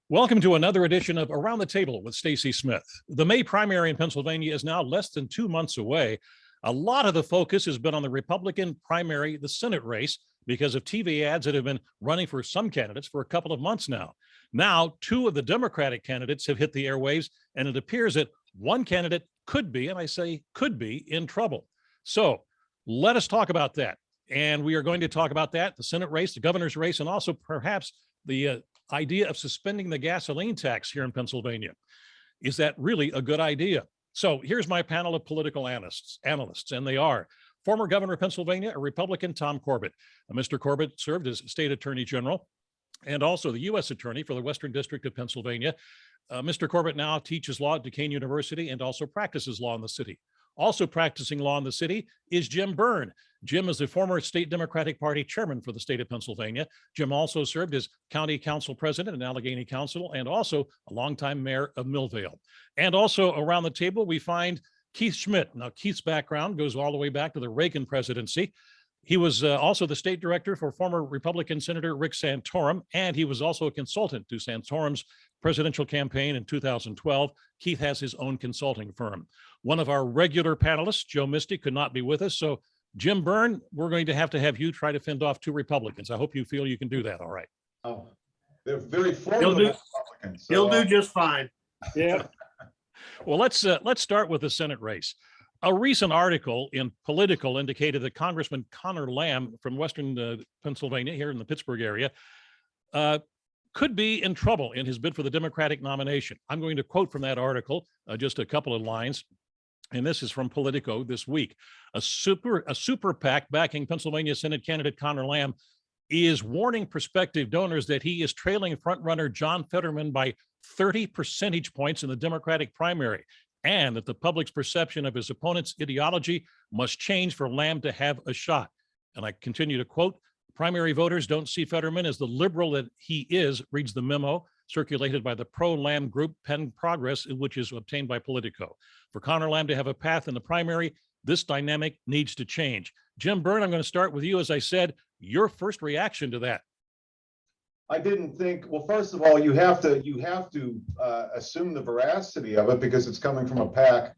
Welcome to another edition of Around the Table with Stacy Smith. The May primary in Pennsylvania is now less than 2 months away. A lot of the focus has been on the Republican primary, the Senate race, because of TV ads that have been running for some candidates for a couple of months now. Now, 2 of the Democratic candidates have hit the airwaves, and it appears that one candidate could be, and I say could be, in trouble. So let us talk about that. And we are going to talk about that, the Senate race, the governor's race, and also perhaps the idea of suspending the gasoline tax here in Pennsylvania. Is that really a good idea? So here's my panel of political analysts, and they are former governor of Pennsylvania, a Republican, Tom Corbett. Mr. Corbett served as state attorney general and also the U.S. attorney for the Western District of Pennsylvania. Mr. Corbett now teaches law at Duquesne University and also practices law in the city. Also practicing law in the city is Jim Byrne. Jim is the former state Democratic Party chairman for the state of Pennsylvania. Jim also served as county council president in Allegheny Council and also a longtime mayor of Millvale. And also around the table, we find Keith Schmidt. Now, Keith's background goes all the way back to the Reagan presidency. He was also the state director for former Republican Senator Rick Santorum, and he was also a consultant to Santorum's presidential campaign in 2012. Keith has his own consulting firm. One of our regular panelists, Joe Misty, could not be with us. So Jim Byrne, we're going to have you try to fend off 2 Republicans. I hope you feel you can do that. All right. Oh, they're very formidable Republicans. So, he'll do just fine. Yeah. Well, let's start with the Senate race. A recent article in Politico indicated that Congressman Connor Lamb from Western Pennsylvania, here in the Pittsburgh area, could be in trouble in his bid for the Democratic nomination. I'm going to quote from that article, just a couple of lines. And this is from Politico this week. A super PAC backing Pennsylvania Senate candidate Connor Lamb is warning prospective donors that he is trailing frontrunner John Fetterman by 30 percentage points in the Democratic primary, and that the public's perception of his opponent's ideology must change for Lamb to have a shot. And I continue to quote, primary voters don't see Fetterman as the liberal that he is, reads the memo circulated by the pro-Lamb group Penn Progress, which is obtained by Politico. For Connor Lamb to have a path in the primary, this dynamic needs to change. Jim Byrne, I'm going to start with you. As I said, your first reaction to that. I didn't think, well, first of all, you have to assume the veracity of it because it's coming from a PAC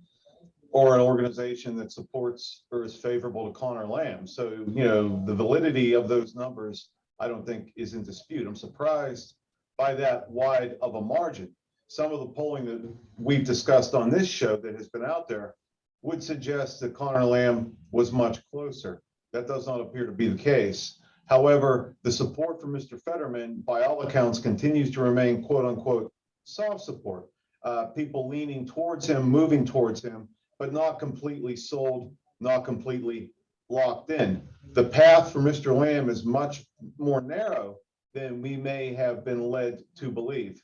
or an organization that supports or is favorable to Connor Lamb. So, the validity of those numbers, I don't think is in dispute. I'm surprised by that wide of a margin. Some of the polling that we've discussed on this show that has been out there would suggest that Connor Lamb was much closer. That does not appear to be the case. However, the support for Mr. Fetterman, by all accounts, continues to remain quote unquote soft support. People leaning towards him, moving towards him, but not completely sold, not completely locked in. The path for Mr. Lamb is much more narrow than we may have been led to believe.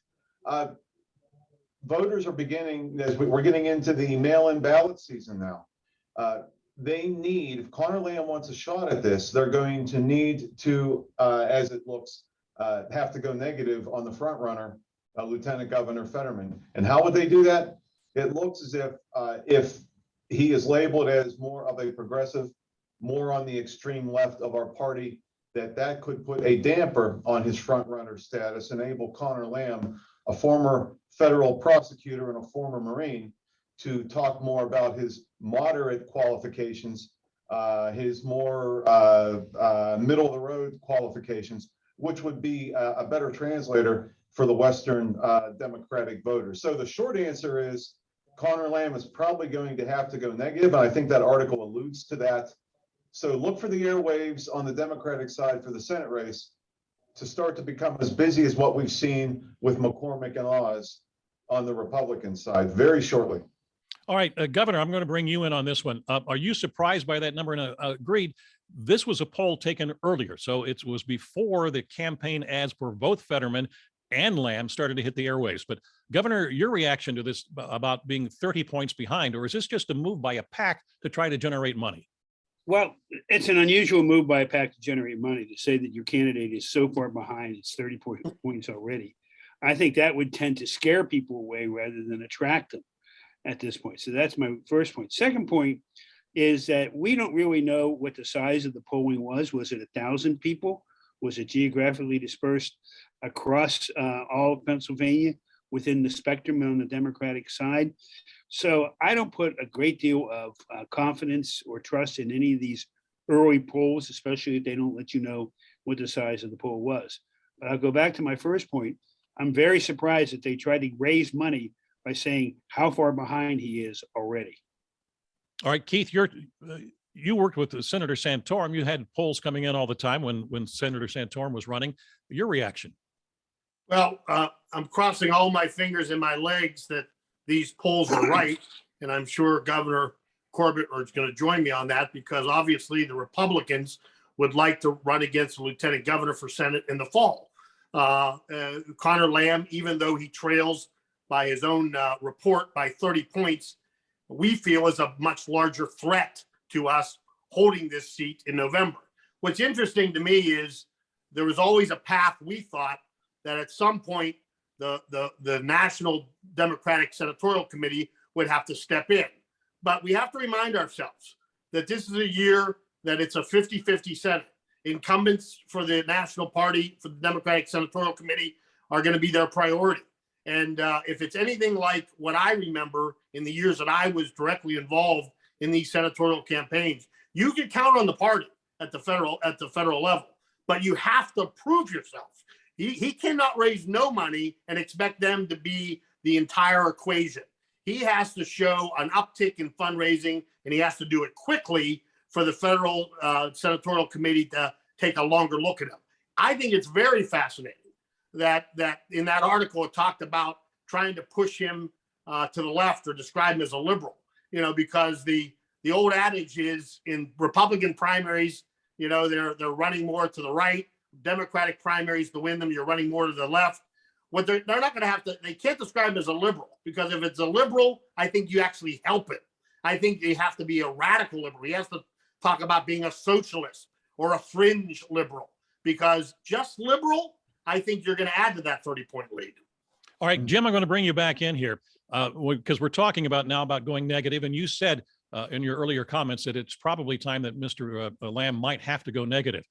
Voters are beginning, as we're getting into the mail-in ballot season now. They need, if Connor Lamb wants a shot at this, they're going to need to, as it looks, have to go negative on the front runner, Lieutenant Governor Fetterman. And how would they do that? It looks as if he is labeled as more of a progressive, more on the extreme left of our party, that could put a damper on his front runner status, enable Connor Lamb, a former federal prosecutor and a former Marine, to talk more about his moderate qualifications, his more middle of the road qualifications, which would be a better translator for the Western Democratic voters. So the short answer is Connor Lamb is probably going to have to go negative, and I think that article alludes to that. So look for the airwaves on the Democratic side for the Senate race to start to become as busy as what we've seen with McCormick and Oz on the Republican side very shortly. All right, Governor, I'm going to bring you in on this one. Are you surprised by that number? And agreed, this was a poll taken earlier. So it was before the campaign ads for both Fetterman and Lamb started to hit the airwaves. But Governor, your reaction to this about being 30 points behind, or is this just a move by a PAC to try to generate money? Well, it's an unusual move by a PAC to generate money to say that your candidate is so far behind, it's 30 points already. I think that would tend to scare people away rather than attract them at this point. So that's my first point. Second point is that we don't really know what the size of the polling was. Was it 1,000 people Was it geographically dispersed across all of Pennsylvania within the spectrum on the Democratic side? So I don't put a great deal of confidence or trust in any of these early polls, especially if they don't let you know what the size of the poll was. But I'll go back to my first point. I'm very surprised that they tried to raise money by saying how far behind he is already. All right, Keith, you worked with Senator Santorum. You had polls coming in all the time when Senator Santorum was running. Your reaction? Well, I'm crossing all my fingers and my legs that these polls are right. And I'm sure Governor Corbett is going to join me on that, because obviously the Republicans would like to run against the lieutenant governor for Senate in the fall. Connor Lamb, even though he trails by his own report by 30 points, we feel is a much larger threat to us holding this seat in November. What's interesting to me is there was always a path, we thought, that at some point the National Democratic Senatorial Committee would have to step in. But we have to remind ourselves that this is a year that it's a 50-50 Senate. Incumbents for the National Party, for the Democratic Senatorial Committee, are going to be their priority. And if it's anything like what I remember in the years that I was directly involved in these senatorial campaigns, you can count on the party at the federal level, but you have to prove yourself. He cannot raise no money and expect them to be the entire equation. He has to show an uptick in fundraising, and he has to do it quickly for the federal senatorial committee to take a longer look at him. I think it's very fascinating that in that article it talked about trying to push him to the left or describe him as a liberal, because the old adage is in Republican primaries, they're running more to the right. Democratic primaries, to win them, you're running more to the left. What they're not going to have to, they can't describe him as a liberal, because if it's a liberal, I think you actually help it. I think they have to be a radical liberal. He has to talk about being a socialist or a fringe liberal, because just liberal, I think you're going to add to that 30-point lead. All right, Jim, I'm going to bring you back in here because we're talking about going negative. And you said in your earlier comments that it's probably time that Mr. Lamb might have to go negative.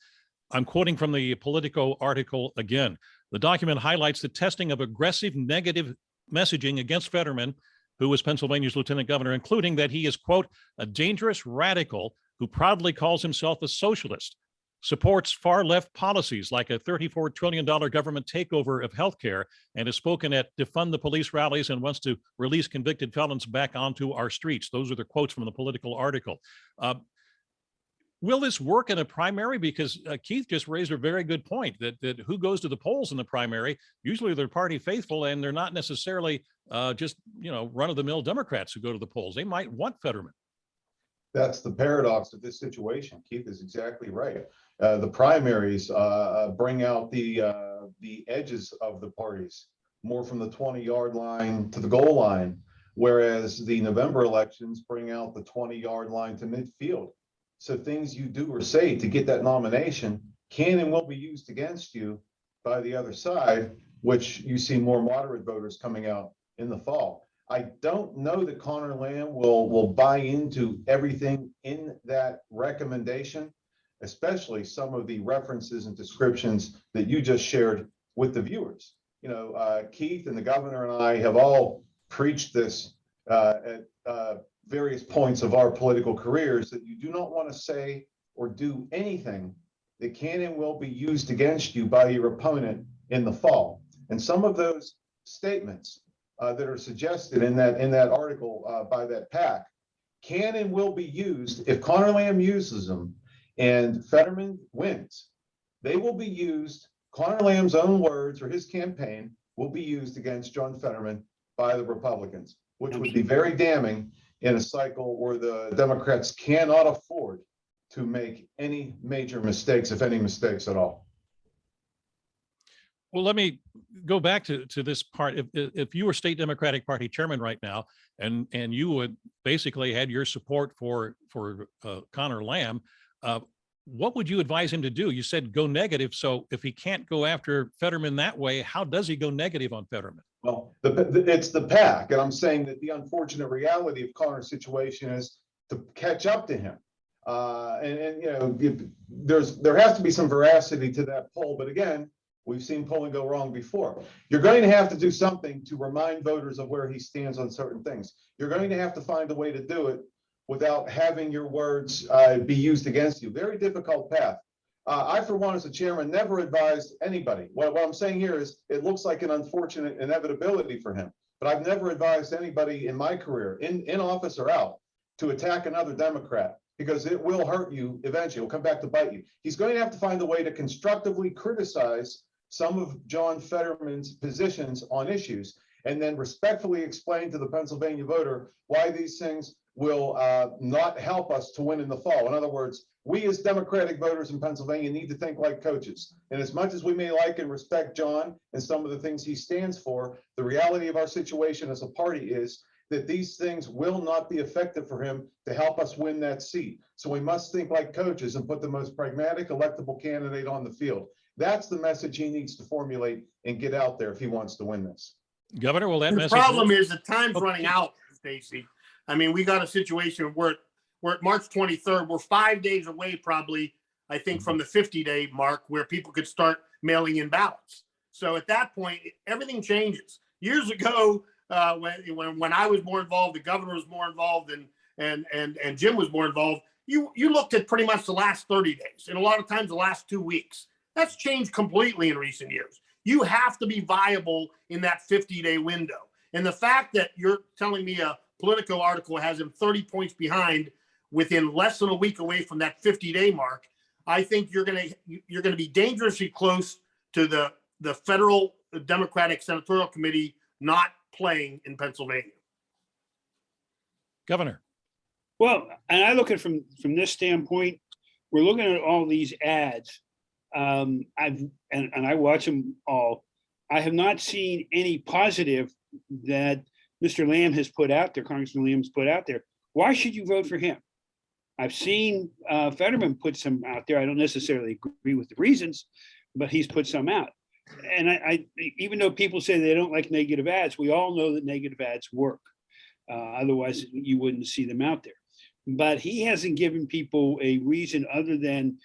I'm quoting from the Politico article again. The document highlights the testing of aggressive negative messaging against Fetterman, who was Pennsylvania's lieutenant governor, including that he is, quote, a dangerous radical who proudly calls himself a socialist, supports far left policies like a $34 trillion government takeover of healthcare, and has spoken at defund the police rallies and wants to release convicted felons back onto our streets. Those are the quotes from the Political article. Will this work in a primary? Because Keith just raised a very good point that who goes to the polls in the primary, usually they're party faithful, and they're not necessarily just, run-of-the-mill Democrats who go to the polls. They might want Fetterman. That's the paradox of this situation. Keith is exactly right. The primaries bring out the edges of the parties, more from the 20-yard line to the goal line, whereas the November elections bring out the 20-yard line to midfield. So things you do or say to get that nomination can and will be used against you by the other side, which you see more moderate voters coming out in the fall. I don't know that Connor Lamb will buy into everything in that recommendation, especially some of the references and descriptions that you just shared with the viewers. Keith and the governor and I have all preached this at various points of our political careers, that you do not want to say or do anything that can and will be used against you by your opponent in the fall. And some of those statements that are suggested in that article by that PAC can and will be used if Connor Lamb uses them and Fetterman wins. They will be used. Connor Lamb's own words or his campaign will be used against John Fetterman by the Republicans, which would be very damning in a cycle where the Democrats cannot afford to make any major mistakes, if any mistakes at all. Well, let me go back to this part. If you were state Democratic Party chairman right now, and you would basically had your support for Connor Lamb, what would you advise him to do? You said go negative. So if he can't go after Fetterman that way, how does he go negative on Fetterman? Well, it's the PAC, and I'm saying that the unfortunate reality of Connor's situation is to catch up to him. And you know, there has to be some veracity to that poll. But again, we've seen polling go wrong before. You're going to have to do something to remind voters of where he stands on certain things. You're going to have to find a way to do it without having your words be used against you. Very difficult path. I, for one, as a chairman, never advised anybody. What I'm saying here is it looks like an unfortunate inevitability for him, but I've never advised anybody in my career, in office or out, to attack another Democrat, because it will hurt you eventually. It'll come back to bite you. He's going to have to find a way to constructively criticize some of John Fetterman's positions on issues, and then respectfully explain to the Pennsylvania voter why these things will not help us to win in the fall. In other words, we as Democratic voters in Pennsylvania need to think like coaches. And as much as we may like and respect John and some of the things he stands for, the reality of our situation as a party is that these things will not be effective for him to help us win that seat. So we must think like coaches and put the most pragmatic electable candidate on the field. That's the message he needs to formulate and get out there if he wants to win this. Governor, will that The message? problem is the time's Oh, running out, Stacy. I mean, we got a situation where we're at March 23rd. We're 5 days away, probably, I think, from the 50-day mark where people could start mailing in ballots. So at that point, everything changes. Years ago, when I was more involved, the governor was more involved, and Jim was more involved. You looked at pretty much the last 30 days, and a lot of times the last 2 weeks. That's changed completely in recent years. You have to be viable in that 50-day window. And the fact that you're telling me a Politico article has him 30 points behind within less than a week away from that 50-day mark, I think you're going to be dangerously close to the federal Democratic Senatorial Committee not playing in Pennsylvania. Governor. Well, and I look at it from this standpoint, we're looking at all these ads. I watch them all. I have not seen any positive that Mr. Lamb has put out there, Congressman Lamb has put out there. Why should you vote for him? I've seen Fetterman put some out there. I don't necessarily agree with the reasons, but he's put some out. And I even though people say they don't like negative ads, we all know that negative ads work. Otherwise, you wouldn't see them out there. But he hasn't given people a reason other than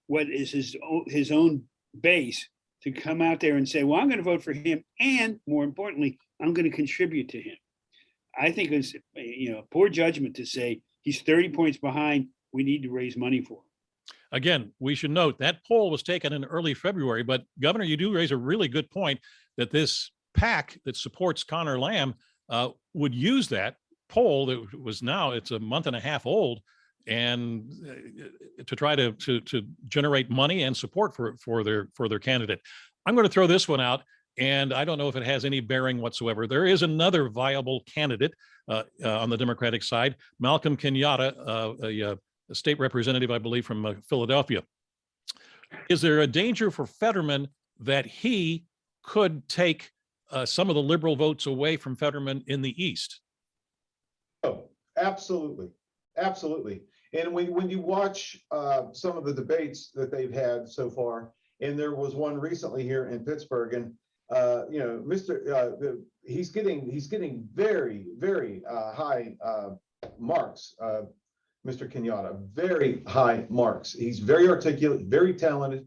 what is his own base to come out there and say, well, I'm going to vote for him. And more importantly, I'm going to contribute to him. I think it's poor judgment to say he's 30 points behind. We need to raise money for him. Again, we should note that poll was taken in early February, but Governor, you do raise a really good point that this PAC that supports Connor Lamb would use that poll that was it's a month and a half old, and to try to generate money and support for their candidate. I'm going to throw this one out, and I don't know if it has any bearing whatsoever. There is another viable candidate on the Democratic side, Malcolm Kenyatta, a state representative, I believe, from Philadelphia. Is there a danger for Fetterman that he could take some of the liberal votes away from Fetterman in the East? Oh, absolutely. Absolutely. And when you watch some of the debates that they've had so far, and there was one recently here in Pittsburgh, and he's getting very, very high marks. Mr. Kenyatta, very high marks. He's very articulate, very talented.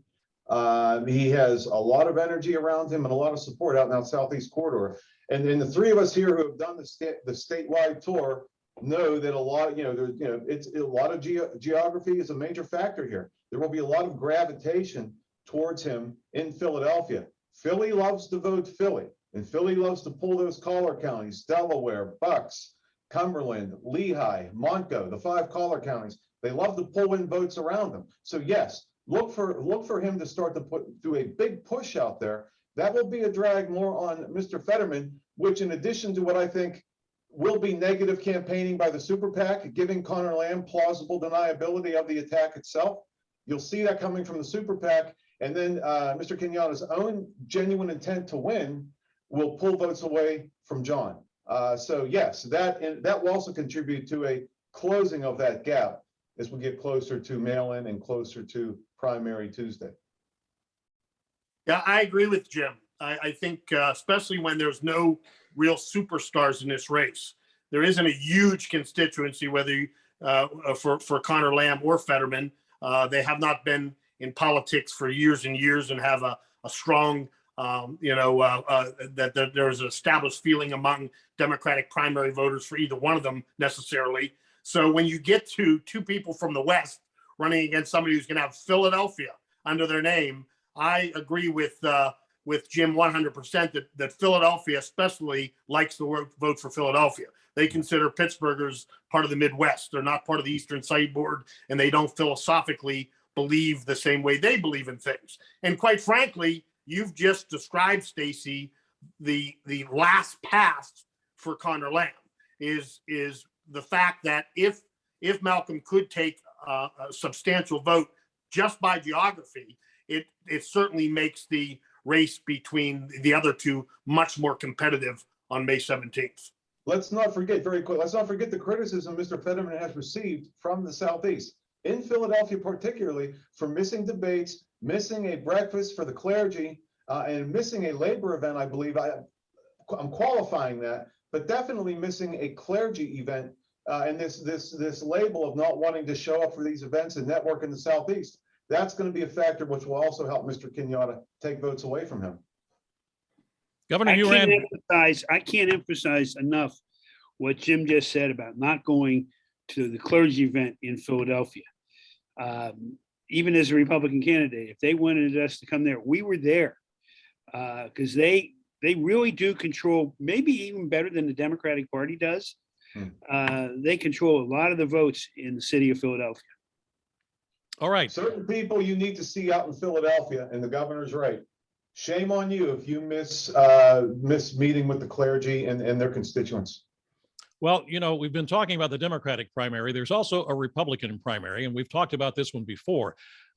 He has a lot of energy around him and a lot of support out in that Southeast corridor. And then the three of us here who have done the statewide tour know that a lot, it's a lot of geography is a major factor here. There will be a lot of gravitation towards him in Philadelphia. Philly loves to vote Philly, and Philly loves to pull those collar counties: Delaware, Bucks, Cumberland, Lehigh, Montgo, the 5 collar counties. They love to pull in votes around them. So yes, look for him to start to do a big push out there. That will be a drag more on Mr. Fetterman, which, in addition to what I think will be negative campaigning by the super PAC, giving Connor Lamb plausible deniability of the attack itself. You'll see that coming from the super PAC, and then Mr. Kenyatta's own genuine intent to win will pull votes away from John. So yes, that will also contribute to a closing of that gap as we get closer to mail-in and closer to primary Tuesday. Yeah, I agree with Jim. I think especially when there's no real superstars in this race, there isn't a huge constituency, whether for Connor Lamb or Fetterman. They have not been in politics for years and years and have a strong, that there's an established feeling among Democratic primary voters for either one of them necessarily. So when you get to two people from the West running against somebody who's going to have Philadelphia under their name, I agree with Jim 100% that Philadelphia especially likes to vote for Philadelphia. They consider Pittsburghers part of the Midwest. They're not part of the Eastern Sideboard, and they don't philosophically believe the same way they believe in things. And quite frankly, you've just described, Stacy, the last pass for Connor Lamb is the fact that if Malcolm could take a substantial vote just by geography, it certainly makes the race between the other two much more competitive on May 17th. Let's not forget, very quick, let's not forget the criticism Mr. Fetterman has received from the Southeast, in Philadelphia particularly, for missing debates, missing a breakfast for the clergy, and missing a labor event, I believe. I'm qualifying that, but definitely missing a clergy event, and this label of not wanting to show up for these events and network in the Southeast. That's going to be a factor which will also help Mr. Kenyatta take votes away from him. Governor, I can't emphasize enough what Jim just said about not going to the clergy event in Philadelphia. Even as a Republican candidate, if they wanted us to come there, we were there because they really do control, maybe even better than the Democratic Party does. They control a lot of the votes in the city of Philadelphia. All right. Certain people you need to see out in Philadelphia, and the governor's right. Shame on you if you miss meeting with the clergy and their constituents. Well, we've been talking about the Democratic primary. There's also a Republican primary, and we've talked about this one before.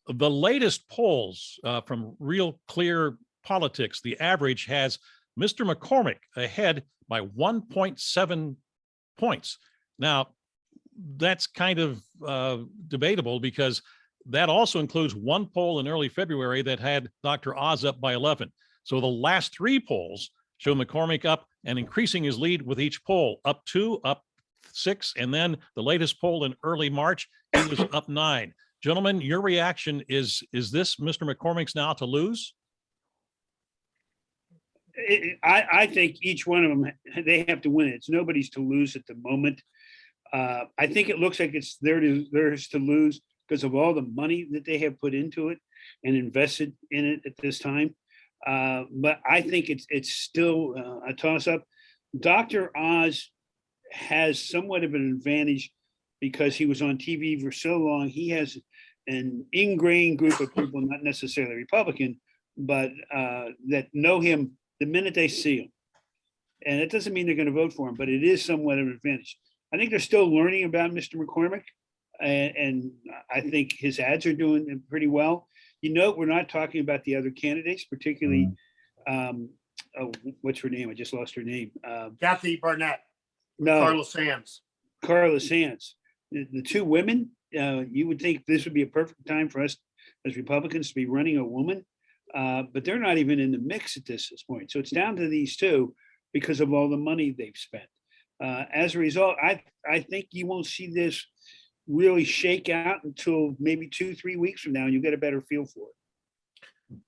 The latest polls from Real Clear Politics, the average has Mr. McCormick ahead by 1.7 points. Now, that's kind of debatable because that also includes one poll in early February that had Dr. Oz up by 11. So the last three polls show McCormick up and increasing his lead with each poll, up 2, up 6, and then the latest poll in early March, he was up 9. Gentlemen, your reaction is this Mr. McCormick's now to lose? I think each one of them, they have to win it. It's nobody's to lose at the moment. I think it looks like it's theirs to lose because of all the money that they have put into it and invested in it at this time. But I think it's still a toss-up. Dr. Oz has somewhat of an advantage because he was on TV for so long. He has an ingrained group of people, not necessarily Republican, but that know him the minute they see him. And it doesn't mean they're going to vote for him, but it is somewhat of an advantage. I think they're still learning about Mr. McCormick, and I think his ads are doing pretty well. We're not talking about the other candidates, particularly, what's her name? I just lost her name. Kathy Barnett. No. Carla Sands. Carla Sands. The two women, you would think this would be a perfect time for us as Republicans to be running a woman, but they're not even in the mix at this point. So it's down to these two because of all the money they've spent. As a result, I think you won't see this really shake out until maybe 2-3 weeks from now, and you get a better feel for it.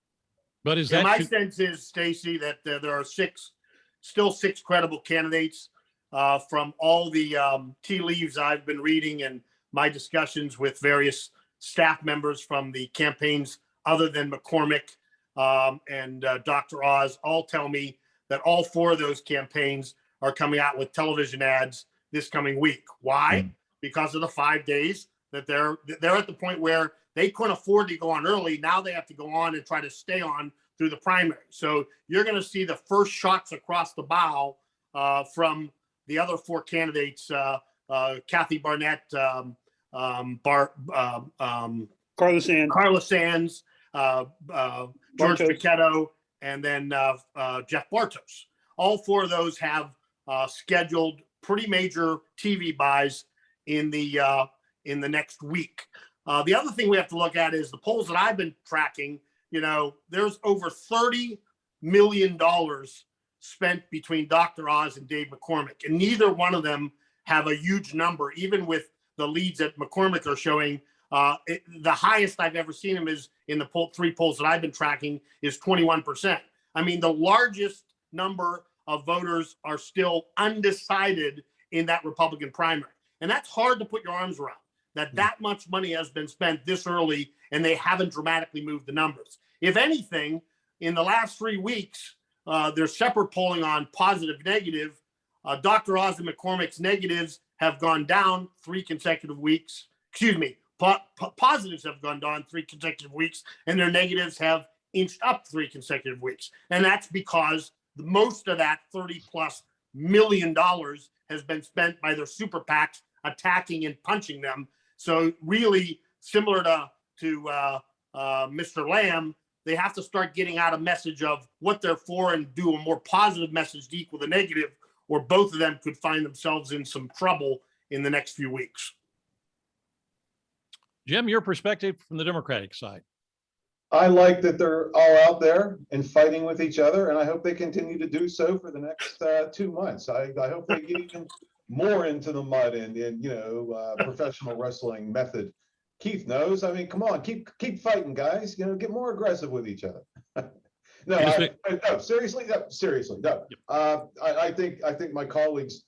But is that my sense is, Stacy, that there are still six credible candidates from all the tea leaves I've been reading and my discussions with various staff members from the campaigns other than McCormick and Dr. Oz all tell me that all 4 of those campaigns are coming out with television ads this coming week. Why? Because of the 5 days that they're at the point where they couldn't afford to go on early. Now they have to go on and try to stay on through the primary. So you're going to see the first shots across the bow from the other 4 candidates, Kathy Barnett, Carla Sands, George Paquetto, and then Jeff Bartos. All 4 of those have scheduled pretty major TV buys in the next week. The other thing we have to look at is the polls that I've been tracking. There's over $30 million spent between Dr. Oz and Dave McCormick, and neither one of them have a huge number, even with the leads that McCormick are showing. The highest I've ever seen him is in the three polls that I've been tracking is 21%. I mean, the largest number of voters are still undecided in that Republican primary. And that's hard to put your arms around, that much money has been spent this early and they haven't dramatically moved the numbers. If anything, in the last 3 weeks, there's separate polling on positive, negative. Dr. Oz and McCormick's negatives have gone down 3 consecutive weeks. Excuse me, positives have gone down 3 consecutive weeks, and their negatives have inched up 3 consecutive weeks. And that's because most of that $30+ million has been spent by their super PACs attacking and punching them. So really similar to Mr. Lamb, they have to start getting out a message of what they're for and do a more positive message to equal the negative, or both of them could find themselves in some trouble in the next few weeks. Jim, your perspective from the Democratic side. I like that they're all out there and fighting with each other, and I hope they continue to do so for the next 2 months. I hope they get even more into the mud and professional wrestling method. Keith knows. I mean, come on, keep fighting, guys. Get more aggressive with each other. No, seriously. No. I think my colleagues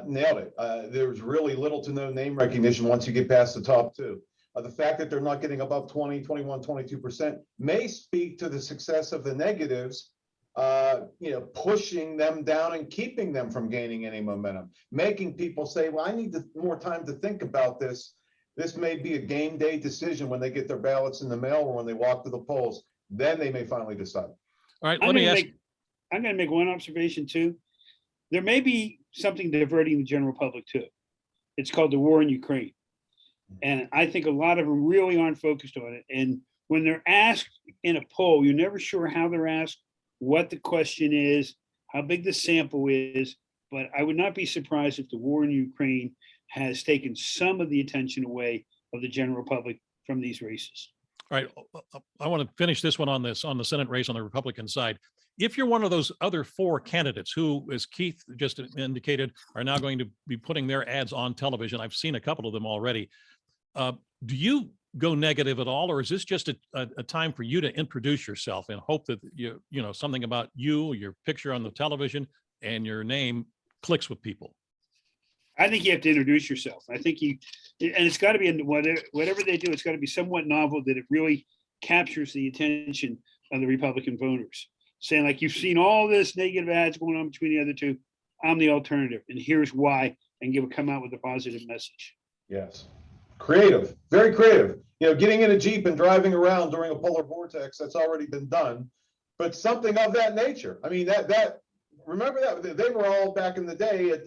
nailed it. There's really little to no name recognition once you get past the top two. The fact that they're not getting above 20, 21, 22% may speak to the success of the negatives, pushing them down and keeping them from gaining any momentum, making people say, well, I need more time to think about this. This may be a game day decision when they get their ballots in the mail or when they walk to the polls. Then they may finally decide. All right, I'm going to make one observation too. There may be something diverting the general public too. It's called the war in Ukraine. And I think a lot of them really aren't focused on it. And when they're asked in a poll, you're never sure how they're asked, what the question is, how big the sample is. But I would not be surprised if the war in Ukraine has taken some of the attention away of the general public from these races. All right, I want to finish this one on the Senate race on the Republican side. If you're one of those other 4 candidates who, as Keith just indicated, are now going to be putting their ads on television, I've seen a couple of them already. Do you go negative at all, or is this just a time for you to introduce yourself and hope that something about you, your picture on the television, and your name clicks with people? I think you have to introduce yourself. I think and it's got to be whatever they do, it's got to be somewhat novel that it really captures the attention of the Republican voters. Saying like, you've seen all this negative ads going on between the other two. I'm the alternative, and here's why, and come out with a positive message. Yes. Creative, very creative. Getting in a Jeep and driving around during a polar vortex, that's already been done, but something of that nature. I mean, remember that they were all back in the day at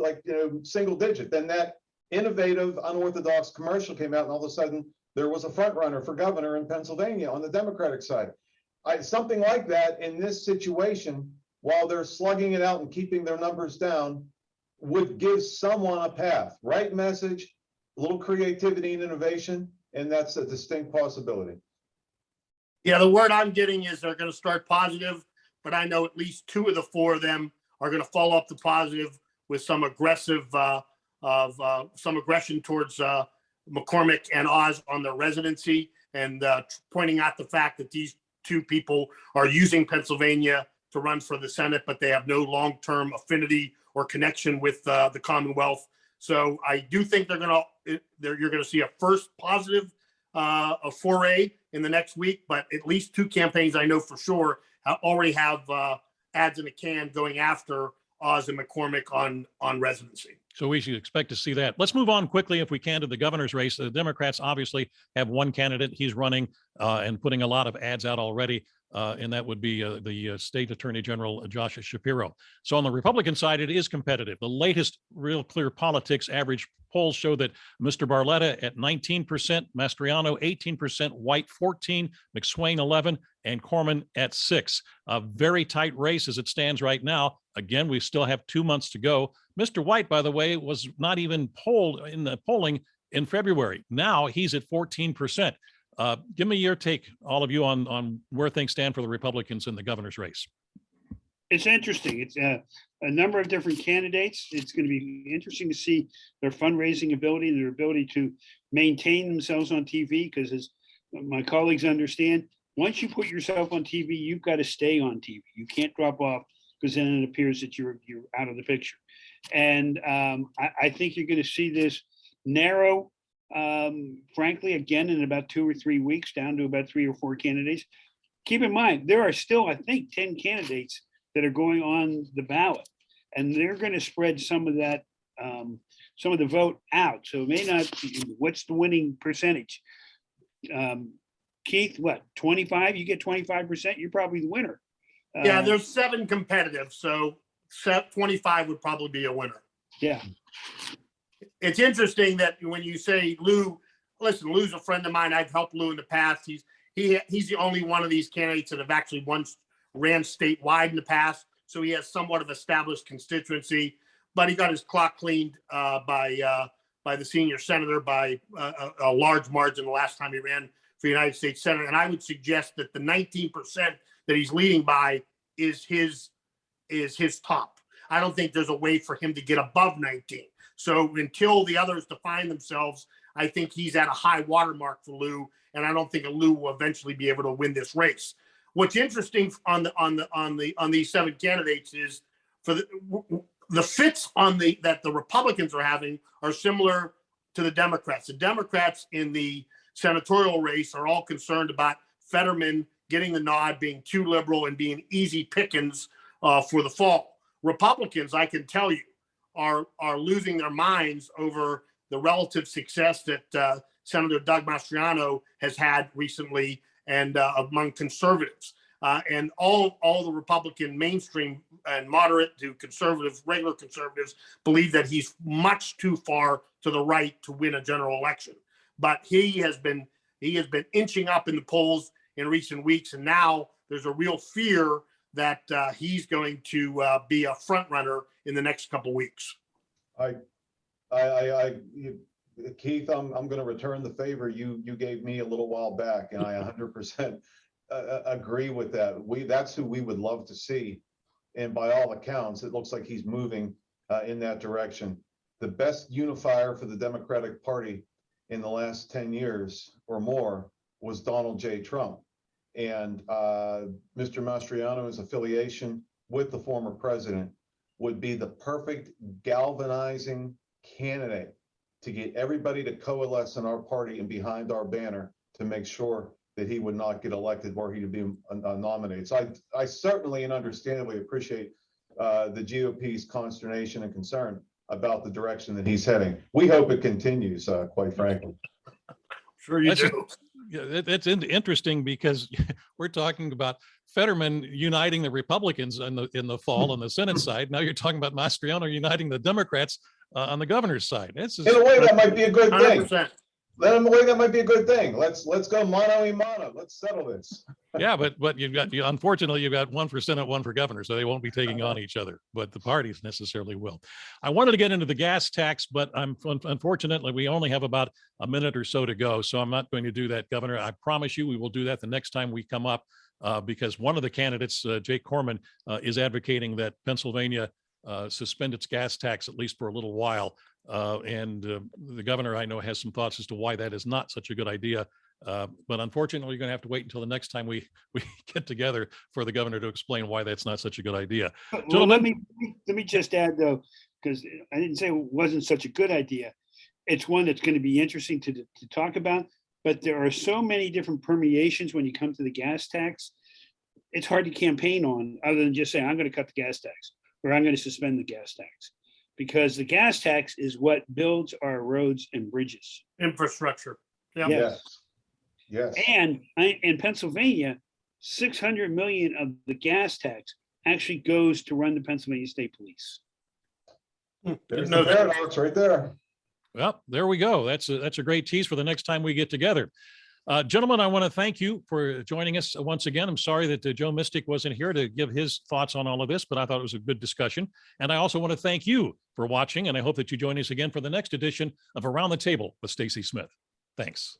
single digit. Then that innovative, unorthodox commercial came out, and all of a sudden there was a front runner for governor in Pennsylvania on the Democratic side. Something like that in this situation, while they're slugging it out and keeping their numbers down, would give someone a path, right message, a little creativity and innovation, and that's a distinct possibility. Yeah, the word I'm getting is they're going to start positive, but I know at least 2 of the 4 of them are going to follow up the positive with some aggressive, some aggression towards McCormick and Oz on their residency, and pointing out the fact that these 2 people are using Pennsylvania to run for the Senate, but they have no long-term affinity or connection with the Commonwealth. So I do think you're going to see a first positive a foray in the next week, but at least 2 campaigns I know for sure already have ads in a can going after Oz and McCormick on residency. So we should expect to see that. Let's move on quickly, if we can, to the governor's race. The Democrats obviously have one candidate. He's running and putting a lot of ads out already, and that would be the State Attorney General, Josh Shapiro. So on the Republican side, it is competitive. The latest Real Clear Politics average polls show that Mr. Barletta at 19%, Mastriano 18%, White 14%, McSwain 11%, and Corman at 6%. A very tight race as it stands right now. Again, we still have 2 months to go. Mr. White, by the way, was not even polled in the polling in February. Now he's at 14%. Give me your take, all of you, on where things stand for the Republicans in the governor's race. It's interesting. It's a number of different candidates. It's going to be interesting to see their fundraising ability and their ability to maintain themselves on TV. Because as my colleagues understand, once you put yourself on TV, you've got to stay on TV. You can't drop off because then it appears that you're out of the picture. And I think you're going to see this narrow, frankly, again, in about 2 or 3 weeks, down to about 3 or 4 candidates. Keep in mind, there are still, I think, 10 candidates that are going on the ballot, and they're going to spread some of that, some of the vote out. So it may not, what's the winning percentage? Keith, what, 25? You get 25%, you're probably the winner. Yeah, there's 7 competitive, so 25 would probably be a winner. Yeah. It's interesting that when you say Lou, listen, Lou's a friend of mine. I've helped Lou in the past. He's the only one of these candidates that have actually once ran statewide in the past. So he has somewhat of established constituency, but he got his clock cleaned by the senior senator by a large margin the last time he ran for United States Senate. And I would suggest that the 19% that he's leading by is his top. I don't think there's a way for him to get above 19. So until the others define themselves, I think he's at a high watermark for Lou, and I don't think Lou will eventually be able to win this race. What's interesting on these 7 candidates is for the fits that the Republicans are having are similar to the Democrats. The Democrats in the senatorial race are all concerned about Fetterman getting the nod, being too liberal, and being easy pickings for the fall. Republicans, I can tell you, are losing their minds over the relative success that Senator Doug Mastriano has had recently, and among conservatives. And all the Republican mainstream and moderate to conservative, regular conservatives believe that he's much too far to the right to win a general election. But he has been inching up in the polls in recent weeks, and now there's a real fear that he's going to be a front runner in the next couple of weeks. Keith, I'm going to return the favor you gave me a little while back, and I 100% agree with that. That's who we would love to see, and by all accounts, it looks like he's moving in that direction. The best unifier for the Democratic Party in the last 10 years or more was Donald J. Trump, and Mr. Mastriano's affiliation with the former president would be the perfect galvanizing candidate to get everybody to coalesce in our party and behind our banner to make sure that he would not get elected or he'd be nominated. So I certainly and understandably appreciate the GOP's consternation and concern about the direction that he's heading. We hope it continues, quite frankly. Sure you do. Yeah, that's interesting because we're talking about Fetterman uniting the Republicans in the fall on the Senate side. Now you're talking about Mastriano uniting the Democrats on the governor's side. In a way, that might be a good thing. 100%. In a way, that might be a good thing. Let's go mano a mano. Let's settle this. Yeah, but unfortunately you've got one for Senate, one for governor, so they won't be taking on each other, but the parties necessarily will. I wanted to get into the gas tax, but unfortunately we only have about a minute or so to go, so I'm not going to do that, Governor. I promise you we will do that the next time we come up, because one of the candidates, Jake Corman, is advocating that Pennsylvania suspend its gas tax at least for a little while. And the governor, I know, has some thoughts as to why that is not such a good idea. But unfortunately, you're going to have to wait until the next time we get together for the governor to explain why that's not such a good idea. Well, let me just add, though, because I didn't say it wasn't such a good idea. It's one that's going to be interesting to talk about, but there are so many different permeations when you come to the gas tax. It's hard to campaign on other than just saying, I'm going to cut the gas tax or I'm going to suspend the gas tax, because the gas tax is what builds our roads and bridges. Infrastructure. Yeah. Yes. And in Pennsylvania, 600 million of the gas tax actually goes to run the Pennsylvania State Police. There's no paradox right there. Well, there we go. That's a great tease for the next time we get together. Gentlemen, I want to thank you for joining us once again. I'm sorry that Joe Mystic wasn't here to give his thoughts on all of this, but I thought it was a good discussion. And I also want to thank you for watching, and I hope that you join us again for the next edition of Around the Table with Stacy Smith. Thanks.